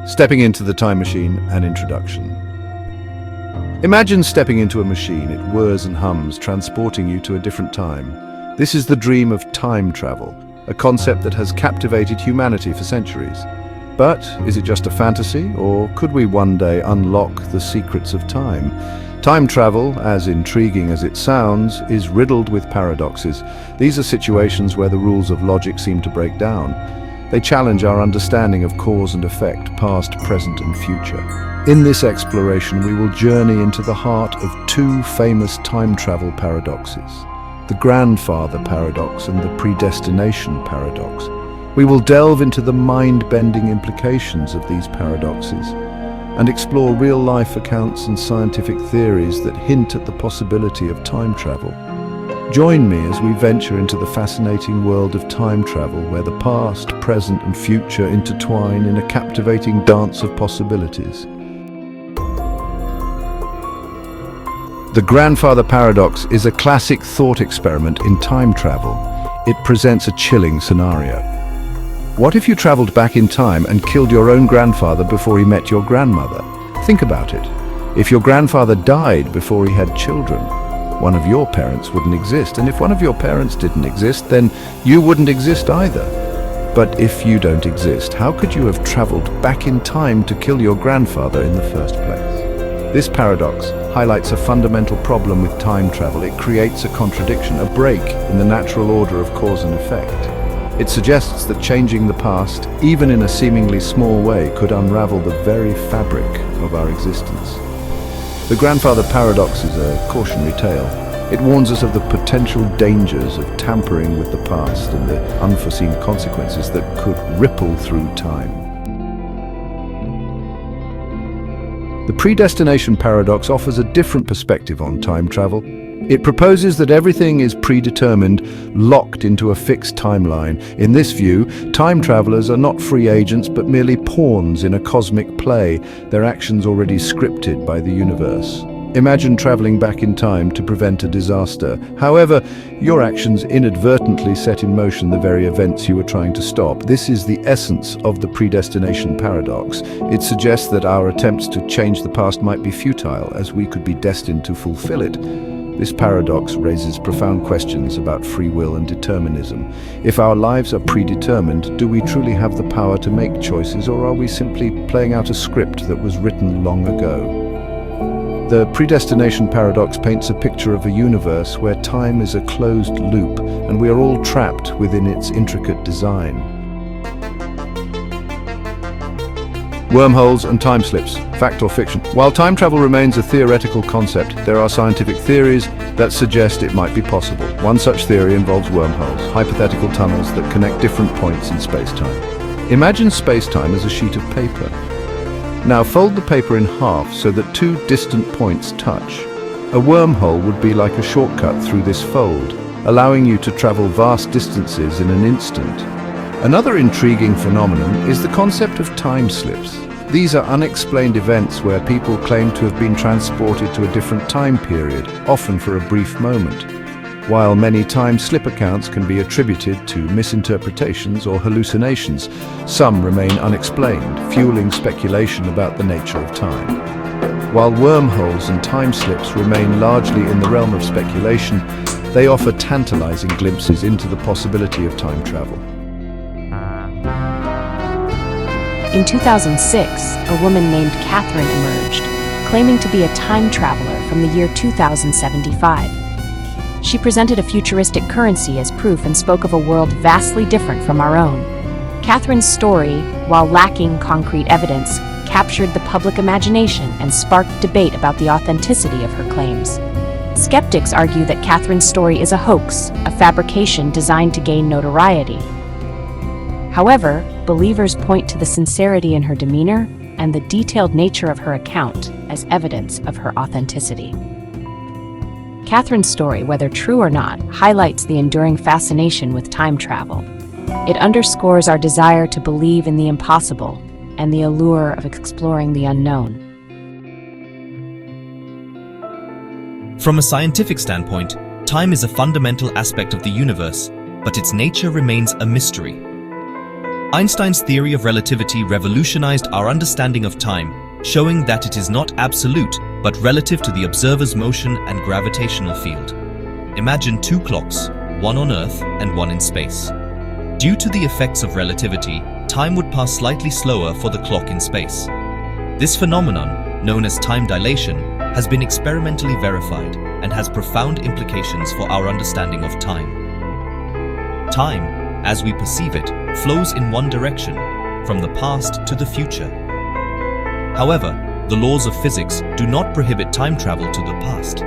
Stepping into the time machine, an introduction. Imagine stepping into a machine. It whirs and hums, transporting you to a different time. This is the dream of time travel, a concept that has captivated humanity for centuries. But is it just a fantasy, or could we one day unlock the secrets of time? Time travel, as intriguing as it sounds, is riddled with paradoxes. These are situations where the rules of logic seem to break down. They challenge our understanding of cause and effect, past, present, and future. In this exploration, we will journey into the heart of two famous time travel paradoxes: the grandfather paradox and the predestination paradox. We will delve into the mind-bending implications of these paradoxes and explore real-life accounts and scientific theories that hint at the possibility of time travel. Join me as we venture into the fascinating world of time travel, where the past, present, and future intertwine in a captivating dance of possibilities. The grandfather paradox is a classic thought experiment in time travel. It presents a chilling scenario. What if you traveled back in time and killed your own grandfather before he met your grandmother? Think about it. If your grandfather died before he had children, one of your parents wouldn't exist. And if one of your parents didn't exist, then you wouldn't exist either. But if you don't exist, how could you have traveled back in time to kill your grandfather in the first place? This paradox highlights a fundamental problem with time travel. It creates a contradiction, a break in the natural order of cause and effect. It suggests that changing the past, even in a seemingly small way, could unravel the very fabric of our existence. The grandfather paradox is a cautionary tale. It warns us of the potential dangers of tampering with the past and the unforeseen consequences that could ripple through time. The predestination paradox offers a different perspective on time travel. It proposes that everything is predetermined, locked into a fixed timeline. In this view, time travelers are not free agents, but merely pawns in a cosmic play, their actions already scripted by the universe. Imagine traveling back in time to prevent a disaster. However, your actions inadvertently set in motion the very events you were trying to stop. This is the essence of the predestination paradox. It suggests that our attempts to change the past might be futile, as we could be destined to fulfill it. This paradox raises profound questions about free will and determinism. If our lives are predetermined, do we truly have the power to make choices, or are we simply playing out a script that was written long ago? The predestination paradox paints a picture of a universe where time is a closed loop, and we are all trapped within its intricate design. Wormholes and time slips, fact or fiction? While time travel remains a theoretical concept, there are scientific theories that suggest it might be possible. One such theory involves wormholes, hypothetical tunnels that connect different points in space-time. Imagine space-time as a sheet of paper. Now fold the paper in half so that two distant points touch. A wormhole would be like a shortcut through this fold, allowing you to travel vast distances in an instant. Another intriguing phenomenon is the concept of time slips. These are unexplained events where people claim to have been transported to a different time period, often for a brief moment. While many time slip accounts can be attributed to misinterpretations or hallucinations, some remain unexplained, fueling speculation about the nature of time. While wormholes and time slips remain largely in the realm of speculation, they offer tantalizing glimpses into the possibility of time travel. In 2006, a woman named Catherine emerged, claiming to be a time traveler from the year 2075. She presented a futuristic currency as proof and spoke of a world vastly different from our own. Catherine's story, while lacking concrete evidence, captured the public imagination and sparked debate about the authenticity of her claims. Skeptics argue that Catherine's story is a hoax, a fabrication designed to gain notoriety. However, believers point to the sincerity in her demeanor and the detailed nature of her account as evidence of her authenticity. Catherine's story, whether true or not, highlights the enduring fascination with time travel. It underscores our desire to believe in the impossible and the allure of exploring the unknown. From a scientific standpoint, time is a fundamental aspect of the universe, but its nature remains a mystery. Einstein's theory of relativity revolutionized our understanding of time, showing that it is not absolute, but relative to the observer's motion and gravitational field. Imagine two clocks, one on Earth and one in space. Due to the effects of relativity, time would pass slightly slower for the clock in space. This phenomenon, known as time dilation, has been experimentally verified and has profound implications for our understanding of time. Time, as we perceive it, flows in one direction, from the past to the future. However, the laws of physics do not prohibit time travel to the past.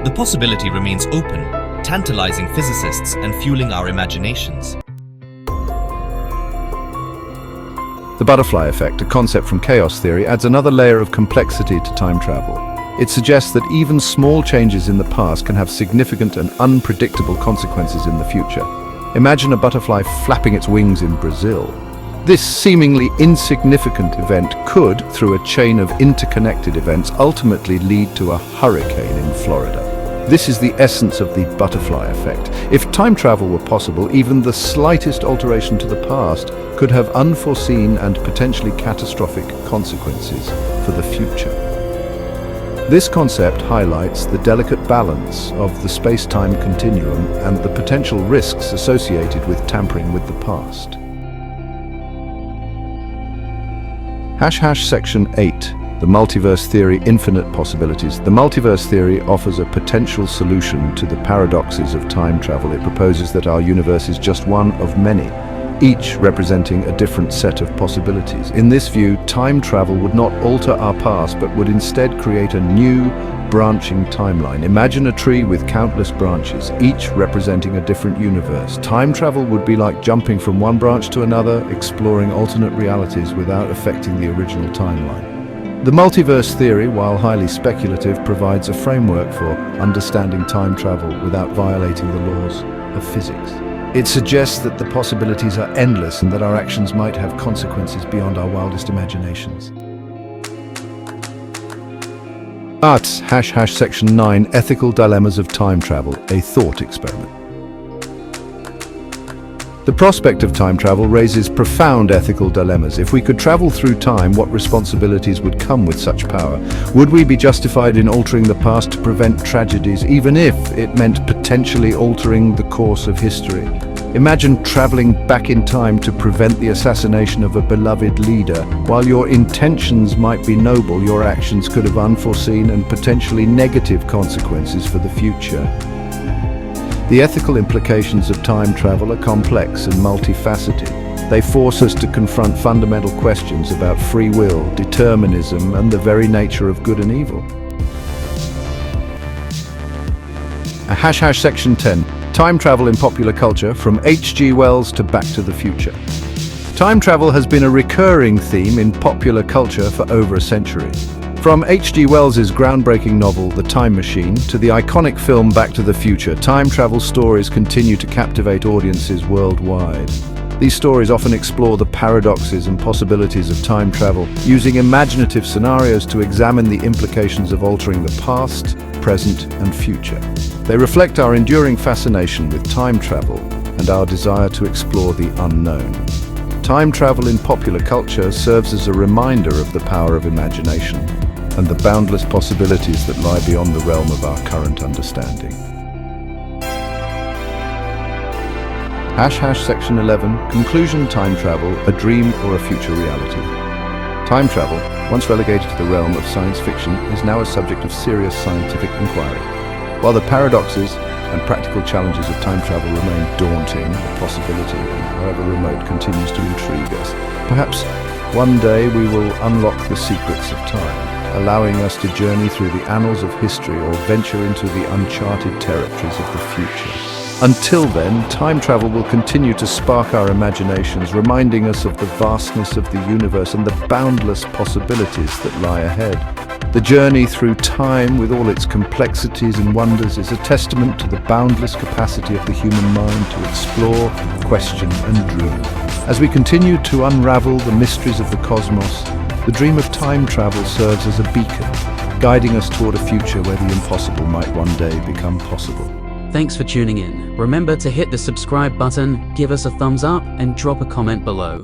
The possibility remains open, tantalizing physicists and fueling our imaginations. The butterfly effect, a concept from chaos theory, adds another layer of complexity to time travel. It suggests that even small changes in the past can have significant and unpredictable consequences in the future. Imagine a butterfly flapping its wings in Brazil. This seemingly insignificant event could, through a chain of interconnected events, ultimately lead to a hurricane in Florida. This is the essence of the butterfly effect. If time travel were possible, even the slightest alteration to the past could have unforeseen and potentially catastrophic consequences for the future. This concept highlights the delicate balance of the space-time continuum and the potential risks associated with tampering with the past. Section 8. The multiverse theory, infinite possibilities. The multiverse theory offers a potential solution to the paradoxes of time travel. It proposes that our universe is just one of many, each representing a different set of possibilities. In this view, time travel would not alter our past, but would instead create a new, branching timeline. Imagine a tree with countless branches, each representing a different universe. Time travel would be like jumping from one branch to another, exploring alternate realities without affecting the original timeline. The multiverse theory, while highly speculative, provides a framework for understanding time travel without violating the laws of physics. It suggests that the possibilities are endless and that our actions might have consequences beyond our wildest imaginations. Arts, Section 9, Ethical Dilemmas of Time Travel, a thought experiment. The prospect of time travel raises profound ethical dilemmas. If we could travel through time, what responsibilities would come with such power? Would we be justified in altering the past to prevent tragedies, even if it meant potentially altering the course of history? Imagine traveling back in time to prevent the assassination of a beloved leader. While your intentions might be noble, your actions could have unforeseen and potentially negative consequences for the future. The ethical implications of time travel are complex and multifaceted. They force us to confront fundamental questions about free will, determinism, and the very nature of good and evil. Section 10. Time travel in popular culture, from H.G. Wells to Back to the Future. Time travel has been a recurring theme in popular culture for over a century. From H.G. Wells's groundbreaking novel, The Time Machine, to the iconic film Back to the Future, time travel stories continue to captivate audiences worldwide. These stories often explore the paradoxes and possibilities of time travel, using imaginative scenarios to examine the implications of altering the past, present, and future. They reflect our enduring fascination with time travel and our desire to explore the unknown. Time travel in popular culture serves as a reminder of the power of imagination and the boundless possibilities that lie beyond the realm of our current understanding. Section 11. Conclusion. Time travel, a dream or a future reality. Time travel, once relegated to the realm of science fiction, is now a subject of serious scientific inquiry. While the paradoxes and practical challenges of time travel remain daunting, the possibility, however remote, continues to intrigue us. Perhaps one day we will unlock the secrets of time, allowing us to journey through the annals of history or venture into the uncharted territories of the future. Until then, time travel will continue to spark our imaginations, reminding us of the vastness of the universe and the boundless possibilities that lie ahead. The journey through time, with all its complexities and wonders, is a testament to the boundless capacity of the human mind to explore, question, and dream. As we continue to unravel the mysteries of the cosmos, the dream of time travel serves as a beacon, guiding us toward a future where the impossible might one day become possible. Thanks for tuning in. Remember to hit the subscribe button, give us a thumbs up, and drop a comment below.